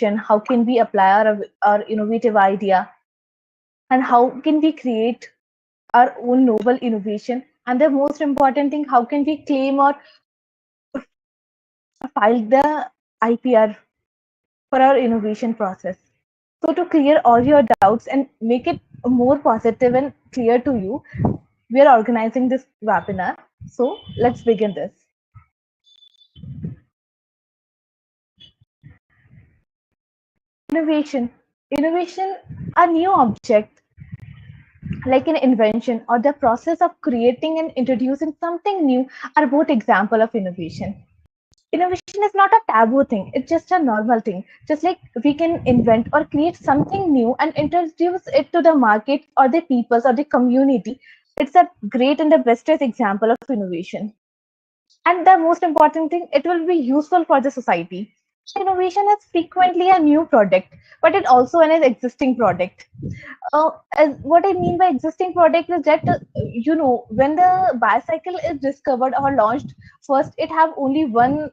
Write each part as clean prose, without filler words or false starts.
innovation, how can we apply our innovative idea, and how can we create our own novel innovation, and the most important thing, how can we claim or file the IPR for our innovation process. So to clear all your doubts and make it more positive and clear to you, we are organizing this webinar. So let's begin this. Innovation. Innovation, a new object like an invention or the process of creating and introducing something new are both example of innovation. Innovation is not a taboo thing, it's just a normal thing. Just like we can invent or create something new and introduce it to the market or the peoples or the community, it's a great and the bestest example of innovation. And the most important thing, it will be useful for the society. Innovation is frequently a new product, but it also an existing product. As what I mean by existing product is that when the bicycle is discovered or launched, first it have only one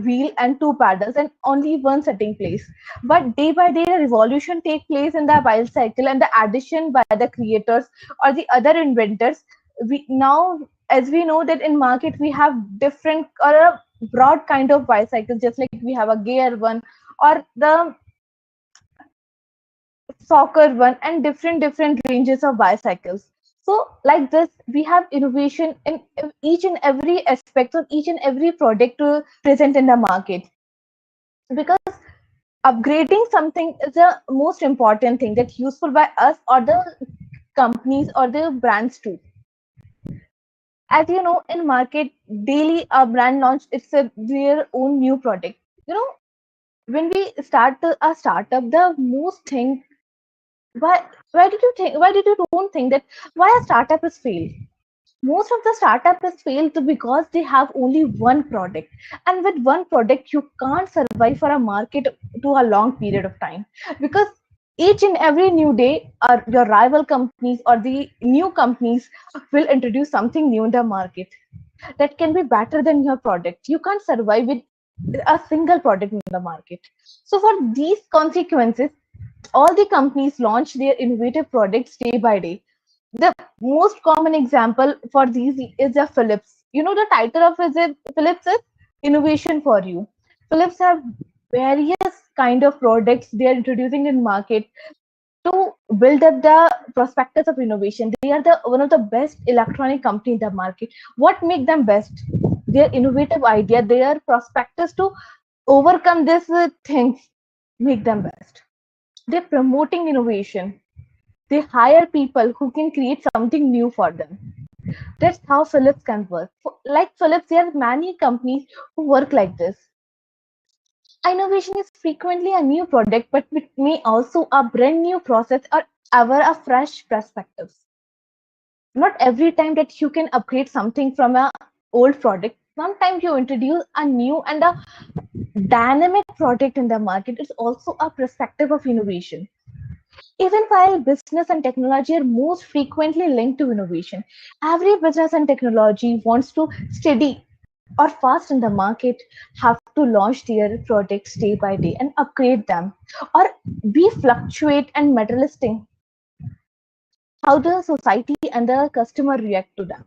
wheel and two paddles and only one setting place. But day by day, a revolution take place in the bicycle and the addition by the creators or the other inventors. We now, as we know that in market we have different or a broad kind of bicycles, just like we have a gear one or the soccer one and different ranges of bicycles. So like this we have innovation in each and every aspect of each and every product present in the market, because upgrading something is the most important thing that's useful by us or the companies or the brands too. As you know, in market daily a brand launch their own new product. you know when we start a startup, the most thing, why why did you don't think that why a startup is failed? Most of the startup is failed because they have only one product, and with one product you can't survive for a market to a long period of time, because each and every new day your rival companies or the new companies will introduce something new in the market that can be better than your product. You can't survive with a single product in the market. So for these consequences, all the companies launch their innovative products day by day. The most common example for these is the Philips. The title of Philips is Innovation for You. Philips have various kind of products they are introducing in market to build up the prospectus of innovation. They are the one of the best electronic company in the market. What make them best? Their innovative idea, their prospectus to overcome these things make them best. They're promoting innovation. They hire people who can create something new for them. That's how Philips can work. Like Philips, there are many companies who work like this. Innovation is frequently a new product, but it may also a brand new process or ever a fresh perspective. Not every time that you can upgrade something from a old product. Sometimes you introduce a new and a dynamic product in the market. It's also a perspective of innovation. Even while business and technology are most frequently linked to innovation, every business and technology wants to steady or fast in the market, have to launch their products day by day and upgrade them, or be fluctuate and materialistic. How the society and the customer react to them.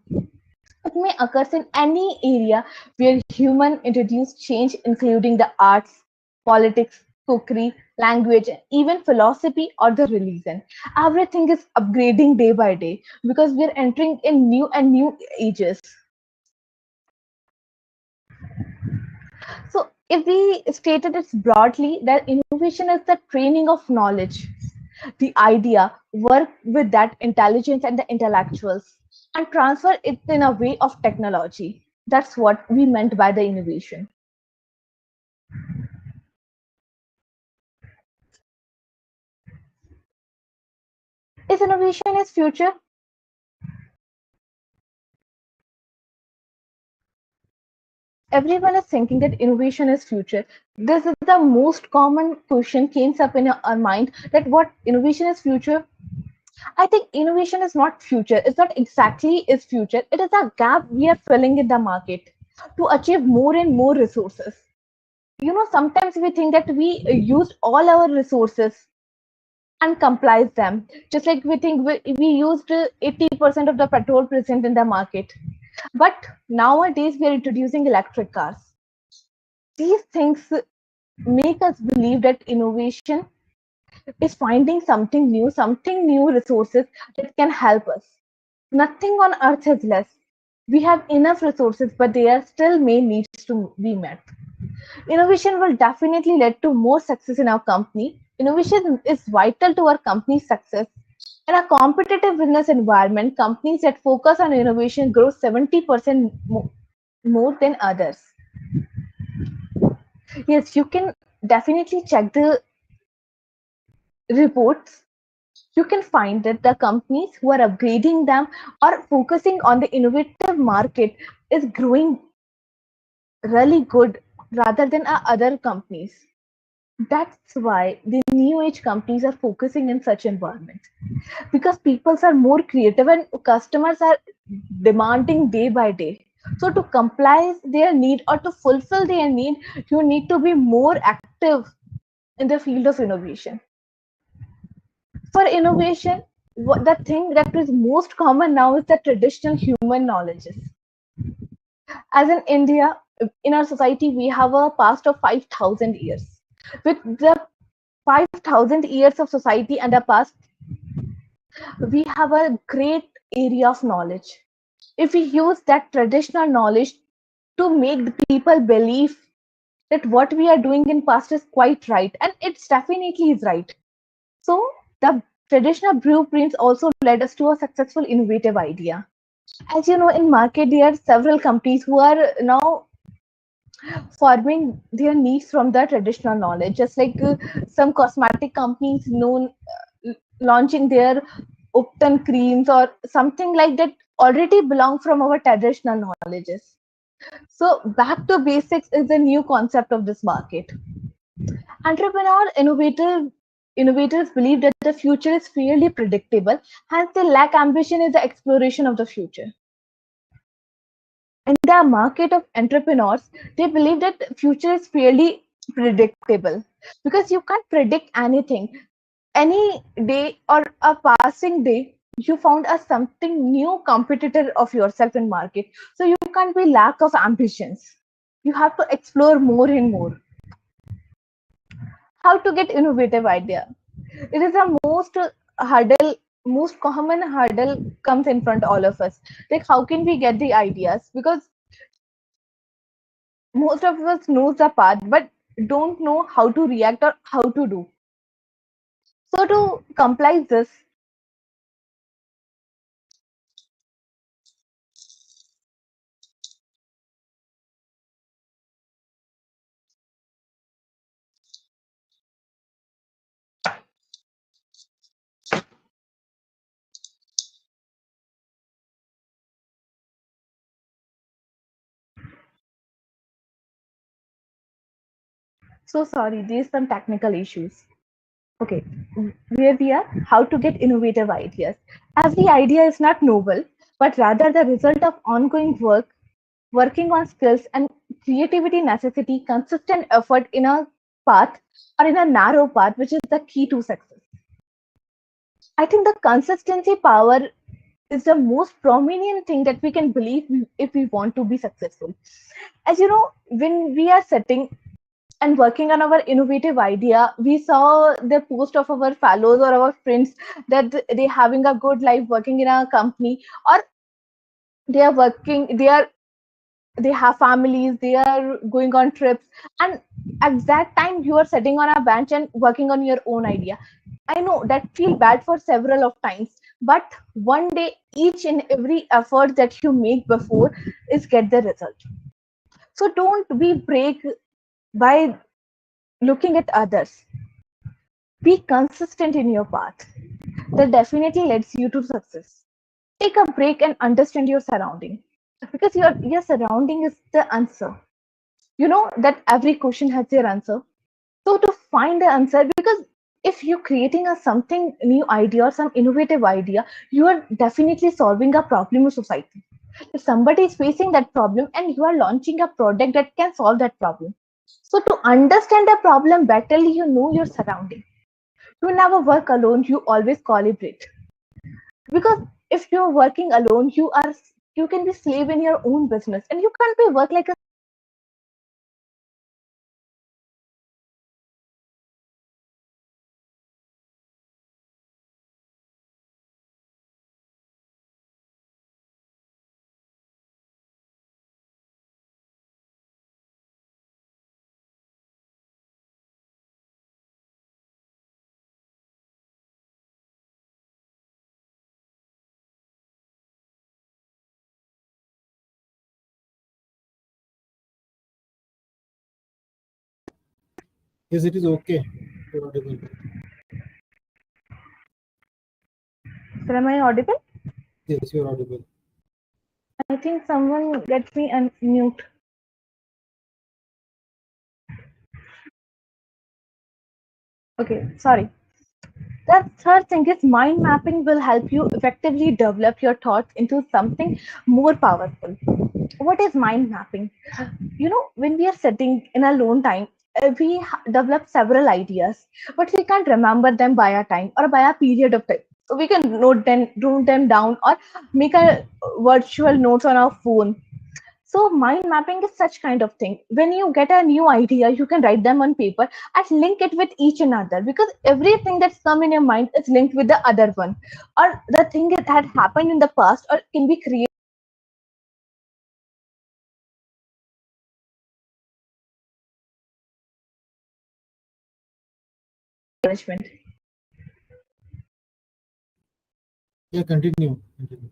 It may occur in any area where human introduce change, including the arts, politics, cookery, language, even philosophy or the religion. Everything is upgrading day by day because we are entering in new and new ages. So if we stated it broadly, that innovation is the training of knowledge, the idea, work with that intelligence and the intellectuals, and transfer it in a way of technology. That's what we meant by the innovation. Is innovation is future? Everyone is thinking that innovation is future. This is the most common question came up in our mind, that what innovation is future. I think innovation is not future. It's not exactly is future. It is a gap we are filling in the market to achieve more and more resources. Sometimes we think that we used all our resources and complies them. Just like we think we used 80% of the petrol present in the market. But nowadays we are introducing electric cars. These things make us believe that innovation is finding something new resources that can help us. Nothing on earth is less. We have enough resources, but they are still main needs to be met. Innovation will definitely lead to more success in our company. Innovation is vital to our company's success. In a competitive business environment, companies that focus on innovation grow 70% more than others. Yes, you can definitely check the reports. You can find that the companies who are upgrading them or focusing on the innovative market is growing really good rather than other companies. That's why the new age companies are focusing in such environments because people are more creative and customers are demanding day by day. So to comply their need or to fulfill their need, you need to be more active in the field of innovation. For innovation, the thing that is most common now is the traditional human knowledges. As in India, in our society, we have a past of 5,000 years. With the 5,000 years of society and the past, we have a great area of knowledge. If we use that traditional knowledge to make the people believe that what we are doing in past is quite right, and it's definitely is right. So the traditional blueprints also led us to a successful innovative idea. As you know, in market there are several companies who are now forming their needs from the traditional knowledge, just like some cosmetic companies known launching their Upton creams or something like that already belong from our traditional knowledges. So back to basics is the new concept of this market. Entrepreneur innovators believe that the future is fairly predictable, hence they lack ambition in the exploration of the future. In the market of entrepreneurs, they believe that the future is fairly predictable because you can't predict anything. Any day or a passing day, you found a something new competitor of yourself in market. So you can't be lack of ambitions. You have to explore more and more. How to get innovative idea? It is the hurdle, most common hurdle comes in front all of us. Like how can we get the ideas? Because most of us knows the path, but don't know how to react or how to do. So to comply this, so sorry, there's some technical issues. Okay, where we are, how to get innovative ideas. Every idea is not novel, but rather the result of ongoing work, working on skills and creativity necessity, consistent effort in a path or in a narrow path, which is the key to success. I think the consistency power is the most prominent thing that we can believe if we want to be successful. As you know, when we are setting and working on our innovative idea, we saw the post of our fellows or our friends that they having a good life working in a company, or they are working, they have families, they are going on trips, and at that time you are sitting on a bench and working on your own idea. I know that feel bad for several of times, but one day each and every effort that you make before is get the result. So don't be break by looking at others. Be consistent in your path. That definitely leads you to success. Take a break and understand your surrounding, because your surrounding is the answer. You know that every question has their answer. So to find the answer, because if you're creating a something new idea or some innovative idea, you are definitely solving a problem of society. If somebody is facing that problem and you are launching a product that can solve that problem, So to understand the problem better, you know your surrounding. You never work alone, you always collaborate. Because if you're working alone, you can be slave in your own business, and you can't be work like a Yes, it is okay. You're audible. So am I audible? Yes, you're audible. I think someone gets me unmute. Okay, sorry. The third thing is mind mapping will help you effectively develop your thoughts into something more powerful. What is mind mapping? When we are sitting in a lone time, develop several ideas, but we can't remember them by a time or by a period of time. So we can note them down or make a virtual notes on our phone. So mind mapping is such kind of thing. When you get a new idea, you can write them on paper and link it with each another, because everything that's come in your mind is linked with the other one, or the thing that had happened in the past or can be created management. Yeah, continue. Continue.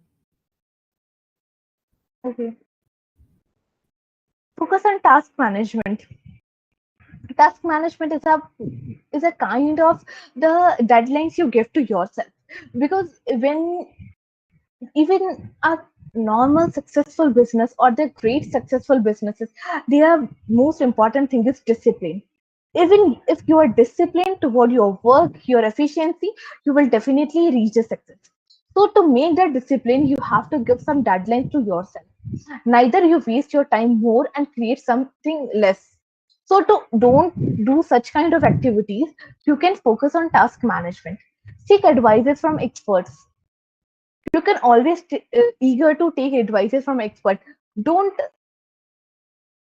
Okay. Focus on task management. Task management is a kind of the deadlines you give to yourself, because when even a normal successful business or the great successful businesses, their most important thing is discipline. Even if you are disciplined toward your work, your efficiency, you will definitely reach the success. So to make that discipline, you have to give some deadlines to yourself. Neither you waste your time more and create something less. So to don't do such kind of activities, you can focus on task management. Seek advices from experts. You can always eager to take advices from expert. Don't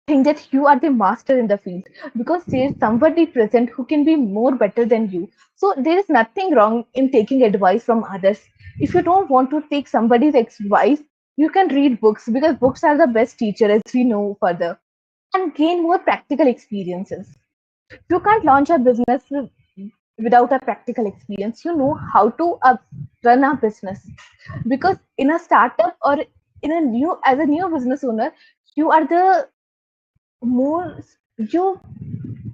think that you are the master in the field, because there is somebody present who can be more better than you. So there is nothing wrong in taking advice from others. If you don't want to take somebody's advice, you can read books, because books are the best teacher, as we know further, and gain more practical experiences. You can't launch a business without a practical experience. You know how to run a business, because in a startup or in a new as a new business owner, you are the more you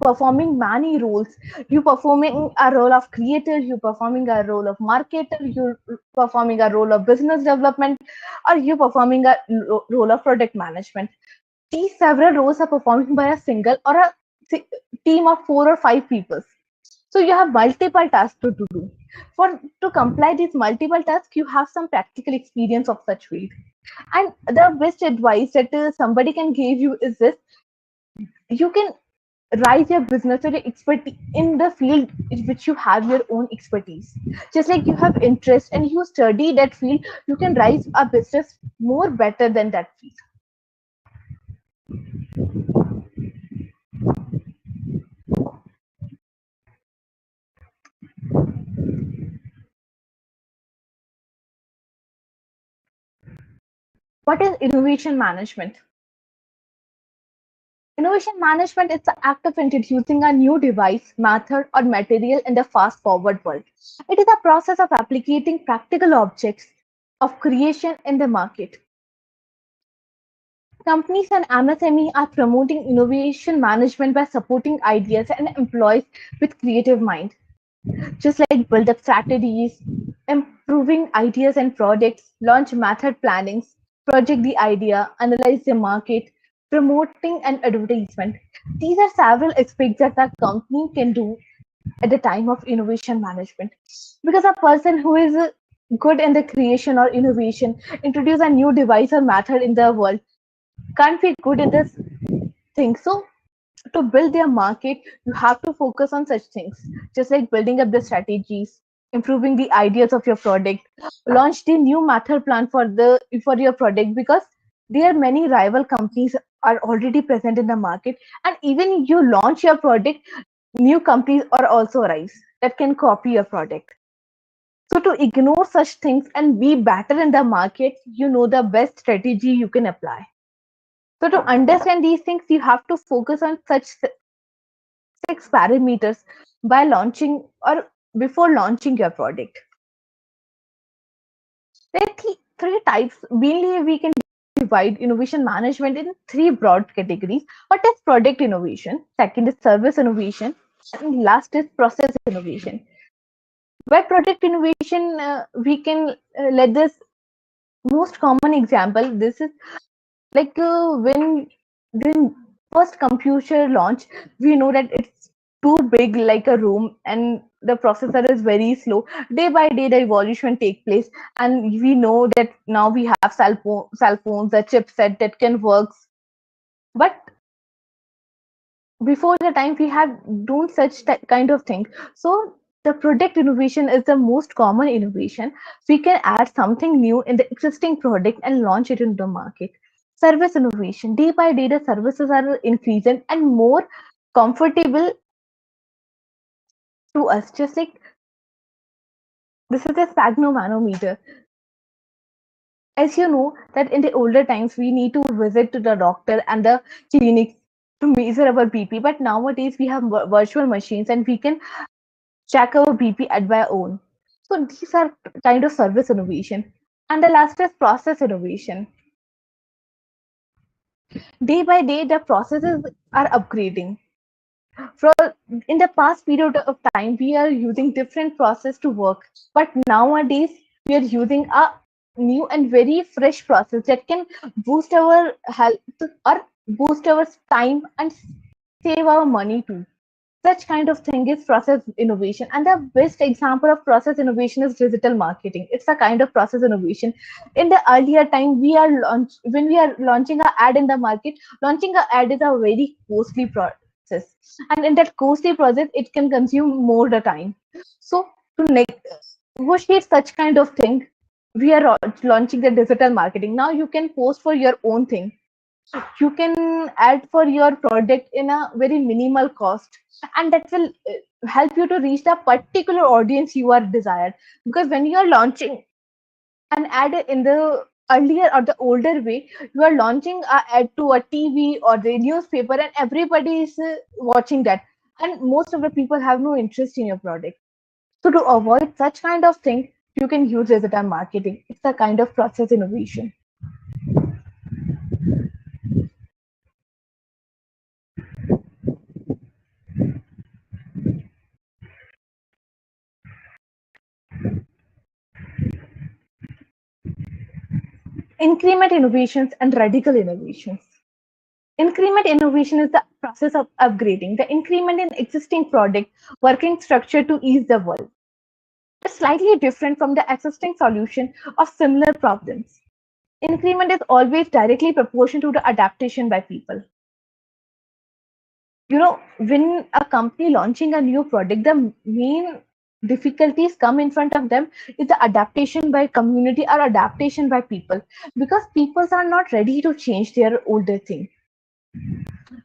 performing many roles. You performing a role of creator, you performing a role of marketer, you performing a role of business development, or you performing a role of product management. These several roles are performed by a single or a team of 4 or 5 people. So you have multiple tasks to do. For to comply these multiple tasks, you have some practical experience of such field. And the best advice that somebody can give you is this: you can rise your business or your expertise in the field in which you have your own expertise. Just like you have interest and you study that field, you can rise a business more better than that field. What is innovation management? Innovation management is the act of introducing a new device, method, or material in the fast forward world. It is a process of applicating practical objects of creation in the market. Companies and MSME are promoting innovation management by supporting ideas and employees with creative mind, just like build up strategies, improving ideas and products, launch method plannings, project the idea, analyze the market, promoting and advertisement. These are several aspects that a company can do at the time of innovation management. Because a person who is good in the creation or innovation, introduce a new device or method in the world, can't be good in this thing. So To build their market, you have to focus on such things, just like building up the strategies, improving the ideas of your product, launch the new method plan for your product, because there are many rival companies are already present in the market, and even you launch your product, new companies are also arise that can copy your product. So to ignore such things and be better in the market, the best strategy you can apply. So to understand these things, you have to focus on such six parameters by launching or before launching your product. There are three types. Mainly, we can divide innovation management in three broad categories. What is product innovation? Second is service innovation, and last is process innovation. By product innovation, we can let this most common example. This is like when first computer launch, we know that it's too big like a room, and the processor is very slow. Day by day the evolution take place, and we know that now we have cell phones, a chipset that can work. But before the time we have done such kind of thing. So the product innovation is the most common innovation. We can add something new in the existing product and launch it in the market. Service innovation, day by day the services are increasing and more comfortable to us, just like this is a sphygmomanometer. As you know that in the older times we need to visit to the doctor and the clinics to measure our BP, but nowadays we have virtual machines and we can check our BP at our own. So these are kind of service innovation. And the last is process innovation. Day by day, the processes are upgrading. For in the past period of time, we are using different process to work, but nowadays we are using a new and very fresh process that can boost our health or boost our time and save our money too. Such kind of thing is process innovation, and the best example of process innovation is digital marketing. It's a kind of process innovation. In the earlier time, when we are launching a ad in the market, launching a ad is a very costly process, and in that costly process it can consume more the time. So to negotiate such kind of thing, we are launching the digital marketing. Now you can post for your own thing, you can add for your product in a very minimal cost, and that will help you to reach the particular audience you are desired. Because when you are launching an ad in the earlier or the older way, you are launching a ad to a TV or the newspaper, and everybody is watching that, and most of the people have no interest in your product. So to avoid such kind of thing, you can use digital marketing. It's a kind of process innovation. Increment innovations and radical innovations. Increment innovation is the process of upgrading the increment in existing product working structure to ease the world. It's slightly different from the existing solution of similar problems. Increment is always directly proportional to the adaptation by people. When a company launching a new product, the main difficulties come in front of them is the adaptation by community or adaptation by people, because people are not ready to change their older thing.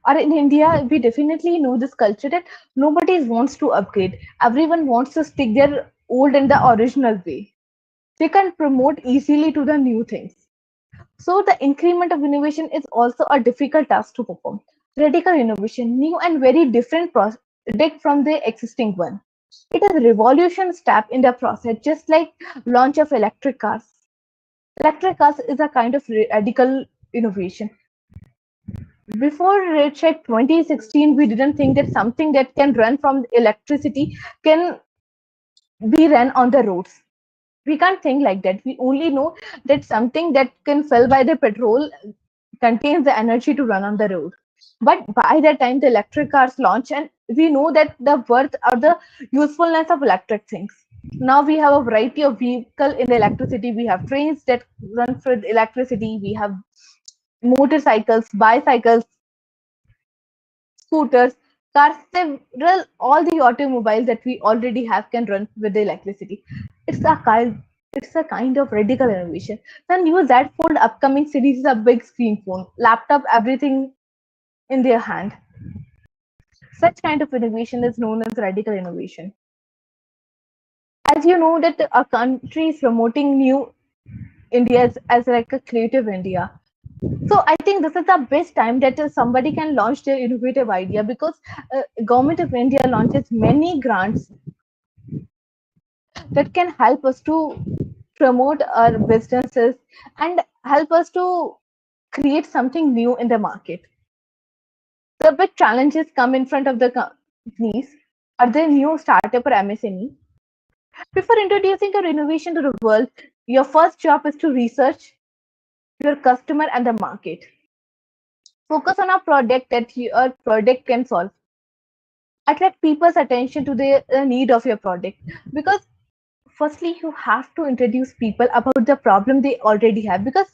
Or in India, we definitely know this culture that nobody wants to upgrade. Everyone wants to stick their old and the original way. They can promote easily to the new things. So the increment of innovation is also a difficult task to perform. Radical innovation, new and very different product from the existing one. It is a revolution step in the process, just like launch of electric cars. Electric cars is a kind of radical innovation. Before Check 2016, we didn't think that something that can run from electricity can be run on the roads. We can't think like that. We only know that something that can fill by the petrol contains the energy to run on the road. But by the time the electric cars launch, and we know that the worth or the usefulness of electric things. Now we have a variety of vehicle in the electricity. We have trains that run with electricity. We have motorcycles, bicycles, scooters, cars, several, all the automobiles that we already have can run with the electricity. It's a kind, it's a kind of radical innovation. The new Z Fold upcoming series is a big screen phone, laptop, everything in their hand. Such kind of innovation is known as radical innovation. As you know that a country is promoting new India as like a creative India. So I think this is the best time that somebody can launch their innovative idea because government of India launches many grants that can help us to promote our businesses and help us to create something new in the market. The big challenges come in front of the companies. Are they new startup or MSME? Before introducing your innovation to the world, your first job is to research your customer and the market. Focus on a product that your product can solve. Attract people's attention to the need of your product because firstly you have to introduce people about the problem they already have because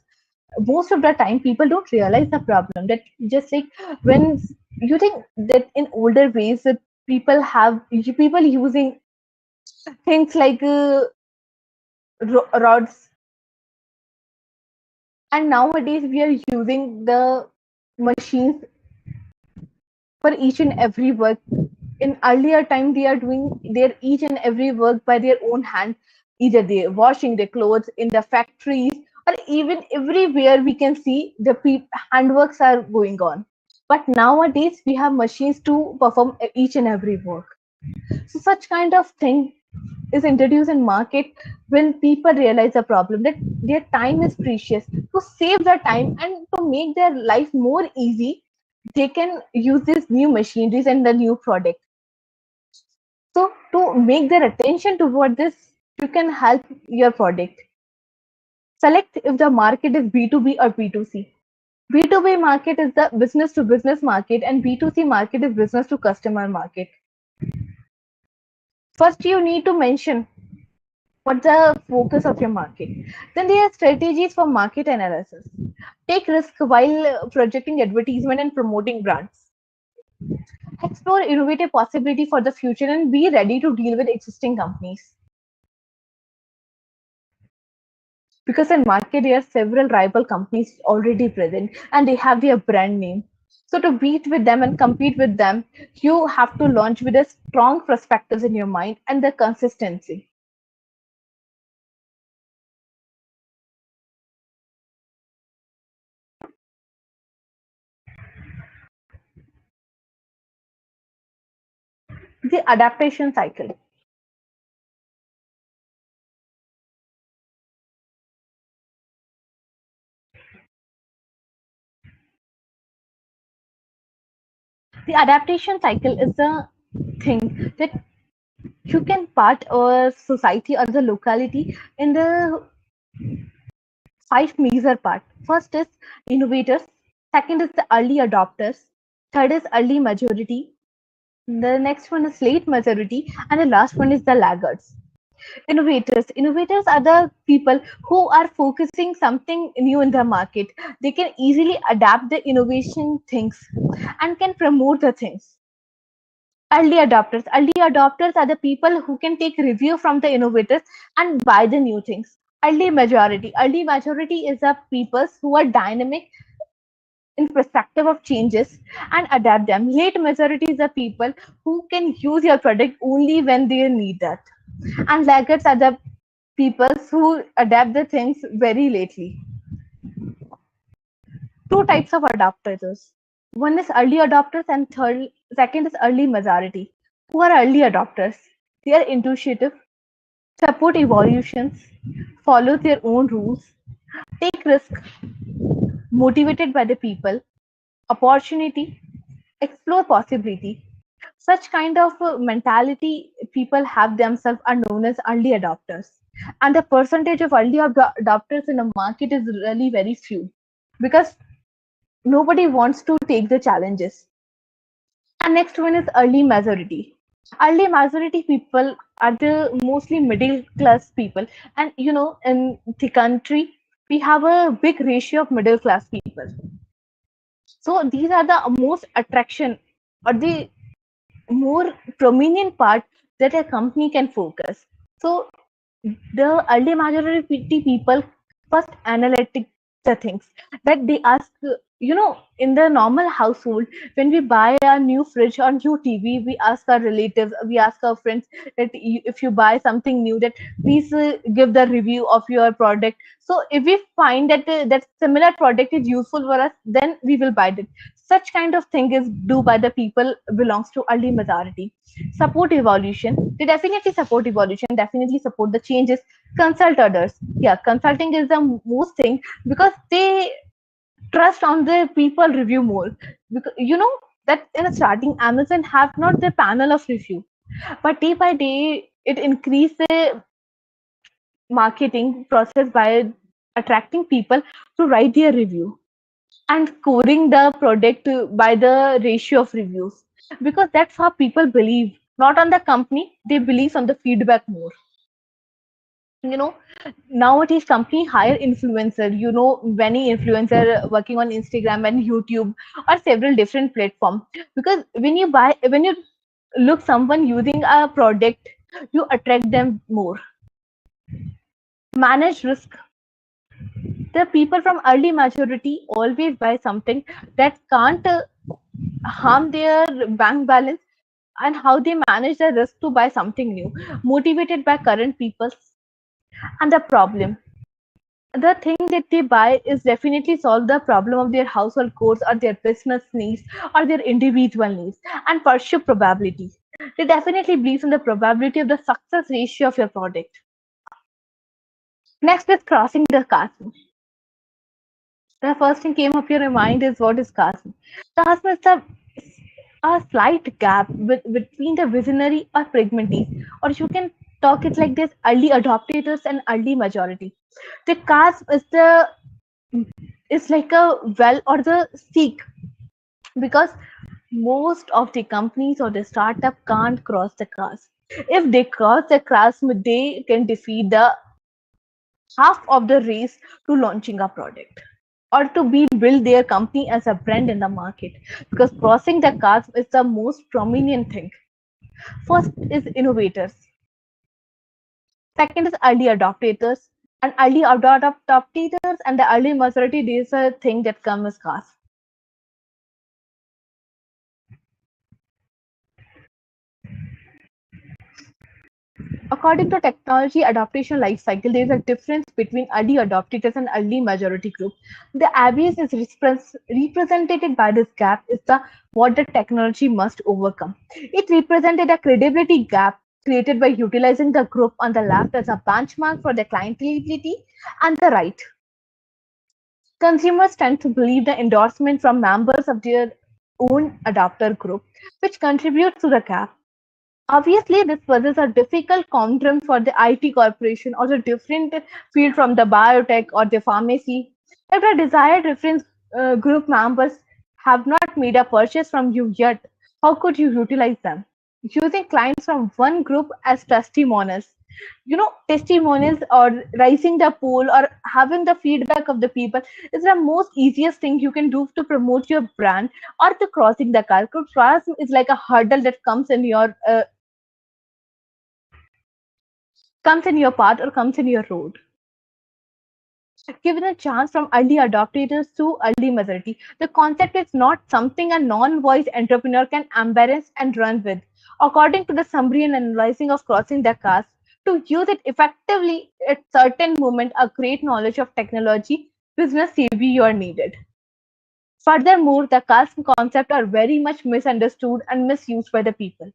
most of the time people don't realize the problem that just like when you think that in older ways that people using things like rods, and nowadays we are using the machines for each and every work. In earlier time they are doing their each and every work by their own hand, either they're washing their clothes in the factories or even everywhere we can see the handworks are going on. But nowadays we have machines to perform each and every work. So such kind of thing is introduced in market when people realize the problem that their time is precious. To save the time and to make their life more easy, they can use these new machineries and the new product. So to make their attention toward this, you can help your product. Select if the market is B2B or B2C. B2B market is the business to business market and B2C market is business to customer market. First, you need to mention what's the focus of your market. Then there are strategies for market analysis. Take risk while projecting advertisement and promoting brands. Explore innovative possibility for the future and be ready to deal with existing companies. Because in market there are several rival companies already present and they have their brand name. So to beat with them and compete with them, you have to launch with a strong prospectus in your mind and the consistency. The adaptation cycle. The adaptation cycle is the thing that you can part a society or the locality in the five major part. First is innovators, second is the early adopters, third is early majority, the next one is late majority, and the last one is the laggards. Innovators are the people who are focusing something new in the market. They can easily adapt the innovation things and can promote the things. Early adopters are the people who can take review from the innovators and buy the new things. Early majority is the people who are dynamic in perspective of changes and adapt them. Late majority is the people who can use your product only when they need that. And laggards are the people who adapt the things very lately. Two types of adopters. One is early adopters and second is early majority. Who are early adopters? They are intuitive, support evolutions, follow their own rules, take risk, motivated by the people, opportunity, explore possibility. Such kind of mentality people have themselves are known as early adopters. And the percentage of early adopters in the market is really very few because nobody wants to take the challenges. And next one is early majority. Early majority people are the mostly middle class people. And you know, in the country, we have a big ratio of middle class people. So these are the most attraction. or the more prominent part that a company can focus. So the early majority people first analytic the things that they ask, in the normal household, when we buy a new fridge or new TV, we ask our relatives, we ask our friends that if you buy something new, that please give the review of your product. So if we find that that similar product is useful for us, then we will buy it. Such kind of thing is do by the people belongs to early majority. Support evolution, they definitely support evolution, definitely support the changes. Consult others, yeah, consulting is the most thing, because they trust on the people review more. Because that in the starting, Amazon have not the panel of review, but day by day it increase the marketing process by attracting people to write their review and scoring the product by the ratio of reviews, because that's how people believe, not on the company, they believe on the feedback more. you know Nowadays company hire influencer, many influencer working on Instagram and YouTube or several different platforms, because when you look someone using a product, you attract them more. Manage risk, the people from early maturity always buy something that can't harm their bank balance, and how they manage the risk to buy something new, motivated by current people. And the problem, the thing that they buy is definitely solve the problem of their household codes or their business needs or their individual needs, and pursue probability. They definitely believe in the probability of the success ratio of your product. Next is crossing the chasm. The first thing came up your mind is, what is chasm? Chasm is a slight gap between the visionary or pragmatic, or you can talk it like this: early adopters and early majority. The chasm is like a well or the seek, because most of the companies or the startup can't cross the chasm. If they cross the chasm, they can defeat the half of the race to launching a product or to be build their company as a brand in the market, because crossing the chasm is the most prominent thing. First is innovators, second is early adopters, and early adopters and the early majority, these are thing that come as cast. According to technology adaptation life cycle, there is a difference between early adopters and early majority group. The abyss is represented by this gap is the what the technology must overcome. It represented a credibility gap created by utilizing the group on the left as a benchmark for the clientability, and the right. Consumers tend to believe the endorsement from members of their own adopter group, which contributes to the gap. Obviously, this poses a difficult conundrum for the IT corporation or the different field from the biotech or the pharmacy. If the desired reference group members have not made a purchase from you yet, how could you utilize them? Using clients from one group as testimonials. Testimonials or raising the pool or having the feedback of the people is the most easiest thing you can do to promote your brand or to crossing the car. Cross is like a hurdle that comes in your path or comes in your road. Given a chance from early adopters to early majority, the concept is not something a non-voice entrepreneur can embrace and run with. According to the summary and analyzing of crossing the cast, to use it effectively at certain moment, a great knowledge of technology, business savvy you are needed. Furthermore, the cast concept are very much misunderstood and misused by the people.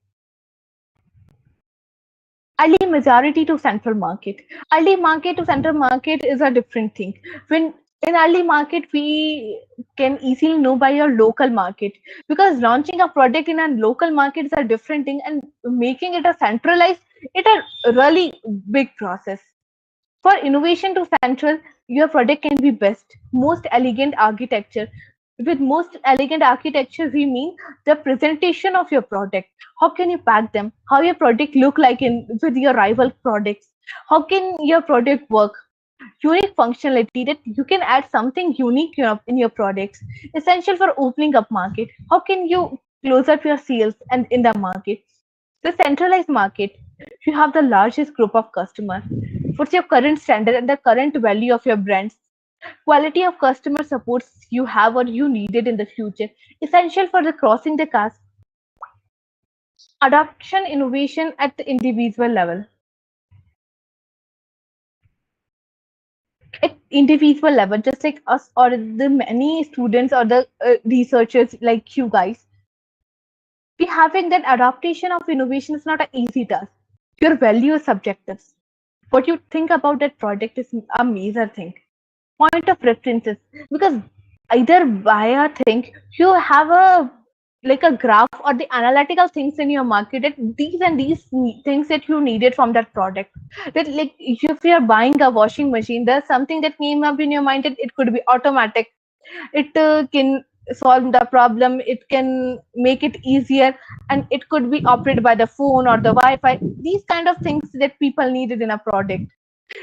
Early majority to central market. Early market to central market is a different thing. When in early market, we can easily know by your local market, because launching a product in a local market is a different thing, and making it a centralized, it a really big process. For innovation to central, your product can be best, most elegant architecture. With most elegant architecture, we mean the presentation of your product. How can you pack them? How your product look like in with your rival products? How can your product work? Unique functionality, that you can add something unique in your products, essential for opening up market. How can you closer to your sales and in the market. The centralized market, you have the largest group of customers. What's your current standard and the current value of your brands? Quality of customer supports you have or you needed in the future. Essential for the crossing the cast. Adoption innovation at the individual level. At individual level, just like us or the many students or the researchers like you guys, we having that adaptation of innovation is not an easy task. Your value is subjective. What you think about that project is a major thing. Point of references, because either via think you have a like a graph or the analytical things in your market that these and these things that you needed from that product, that like if you're buying a washing machine, there's something that came up in your mind that it could be automatic, it can solve the problem, it can make it easier, and it could be operated by the phone or the wi-fi, these kind of things that people needed in a product.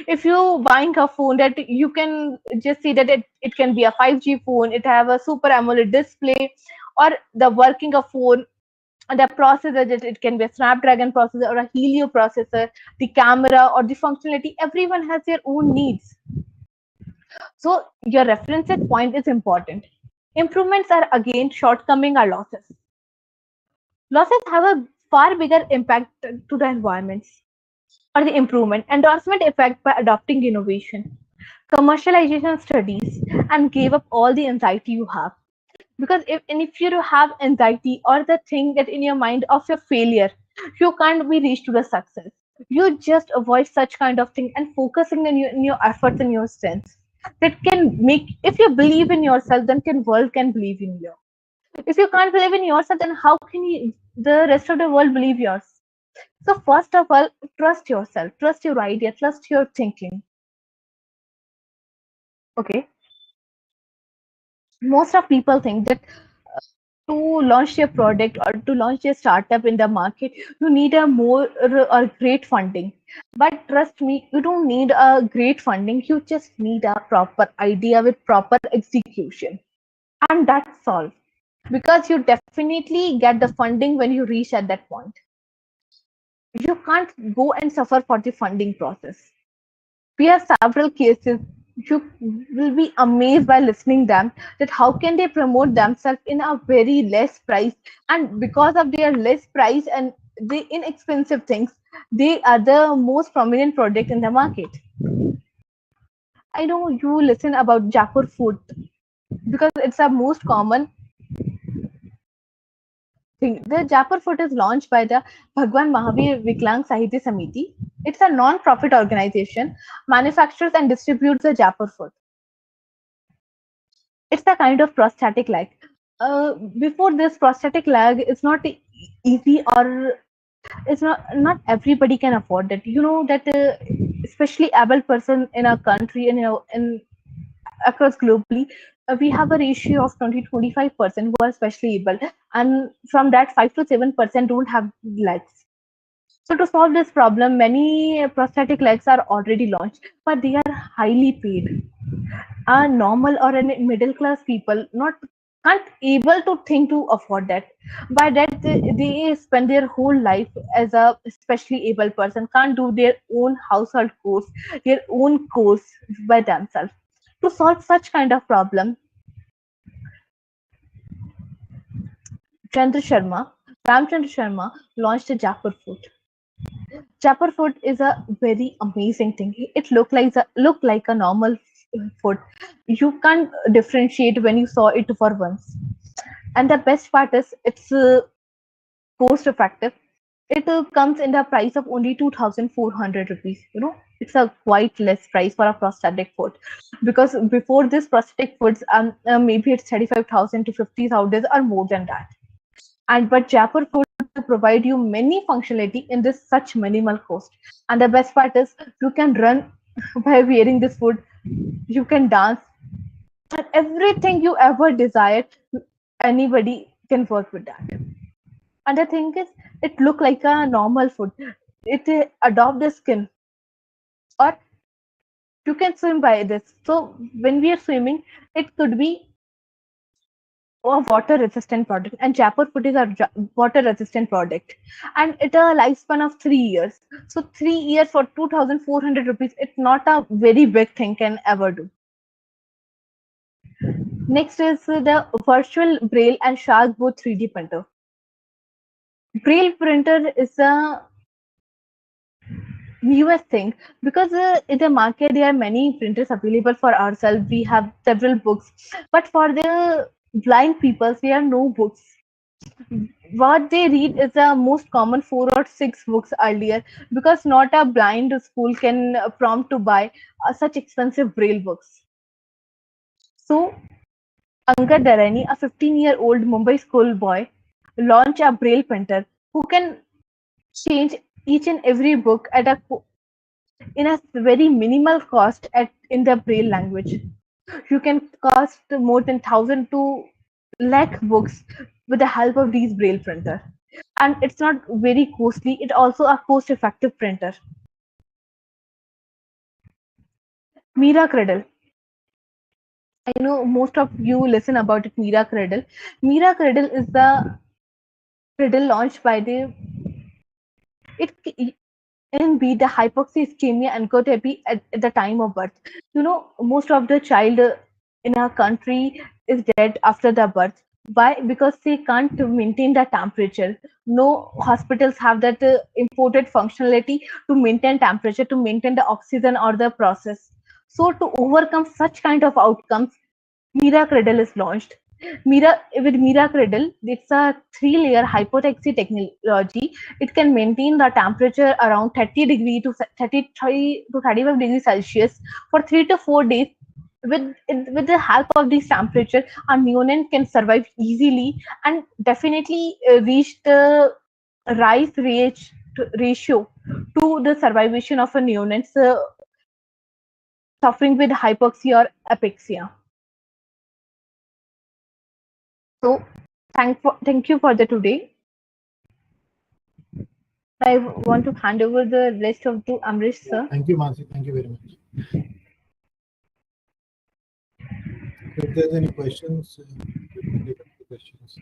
If you buying a phone that you can just see that it can be a 5G phone, it have a super AMOLED display, or the working of phone, and the processor that it can be a Snapdragon processor or a Helio processor, the camera or the functionality, everyone has their own needs. So your reference point is important. Improvements are again shortcoming or losses. Losses have a far bigger impact to the environments or the improvement, endorsement effect by adopting innovation, commercialization studies, and gave up all the anxiety you have. Because if you have anxiety or the thing that in your mind of your failure, you can't be reached to the success. You just avoid such kind of thing and focusing in your efforts and your strengths. That can make, if you believe in yourself, then can world can believe in you. If you can't believe in yourself, then how can the rest of the world believe yours? So first of all, trust yourself, trust your idea, trust your thinking. Okay. Most of people think that to launch your product or to launch your startup in the market, you need a more or great funding. But trust me, you don't need a great funding. You just need a proper idea with proper execution, and that's all. Because you definitely get the funding when you reach at that point. You can't go and suffer for the funding process. We have several cases. You will be amazed by listening them that how can they promote themselves in a very less price, and because of their less price and the inexpensive things, they are the most prominent product in the market. I know you listen about Jaipur food because it's a most common thing. The Jaipur food is launched by the Bhagwan Mahavir Viklang Sahitya Samiti. It's a non-profit organization, manufactures and distributes the Jaipur food. It's a kind of prosthetic leg. Before this prosthetic leg is not easy, or it's not everybody can afford that. You know that especially able person in our country and in across globally, we have a ratio of 20-25% who are specially able, and from that 5 to 7% don't have legs. So to solve this problem, many prosthetic legs are already launched, but they are highly paid. A normal or a middle class people not can't able to think to afford that. By that they spend their whole life as a specially able person, can't do their own household course, their own course by themselves. To solve such kind of problem, Chandra Sharma, Ramchandra Sharma launched a Jaipur food. Jaipur food is a very amazing thing. It look like a normal food. You can't differentiate when you saw it for once. And the best part is it's cost effective. It comes in the price of only 2,400 rupees. You know, it's a quite less price for a prosthetic food, because before this prosthetic foods, maybe it's 35,000 to 50,000 or more than that. And but Jaipur food provide you many functionality in this such minimal cost. And the best part is you can run by wearing this food. You can dance, and everything you ever desired, anybody can work with that. And the thing is, it look like a normal food. It adopt the skin, or you can swim by this. So when we are swimming, it could be a water resistant product, and Jaipur putty is a water resistant product, and it a lifespan of 3 years. So 3 years for 2,400 rupees, it's not a very big thing can ever do. Next is the virtual braille and Sharkboard 3D printer. Braille printer is a newest thing because in the market there are many printers available for ourselves. We have several books, but for the blind people, there are no books. What they read is the most common 4 or 6 books earlier, because not a blind school can prompt to buy such expensive braille books. So Angad Darani, a 15-year-old Mumbai schoolboy, launched a braille printer who can change each and every book at a in a very minimal cost at in the braille language. You can cost more than 1,000 to lakh books with the help of these braille printer, and it's not very costly. It also a cost effective printer. Mira Cradle. I know most of you listen about it. Mira Cradle. Mira Cradle is the cradle launched by the it can be the hypoxia encotherapy at the time of birth. Most of the child in our country is dead after the birth. Why? Because they can't maintain the temperature. No hospitals have that imported functionality to maintain temperature, to maintain the oxygen or the process. So to overcome such kind of outcomes, Mira Cradle is launched. Mira Cradle, it's a 3-layer hypoxia technology. It can maintain the temperature around 30 degree to 33 to 35 degrees Celsius for 3 to 4 days. With the help of this temperature, a neonate can survive easily and definitely reach the ratio to the survivation of a neonate suffering with hypoxia or apexia. So thank you for the today. I want to hand over the rest of to Amrish sir. Thank you, Mansi. Thank you very much. If there's any questions, we can take up the questions.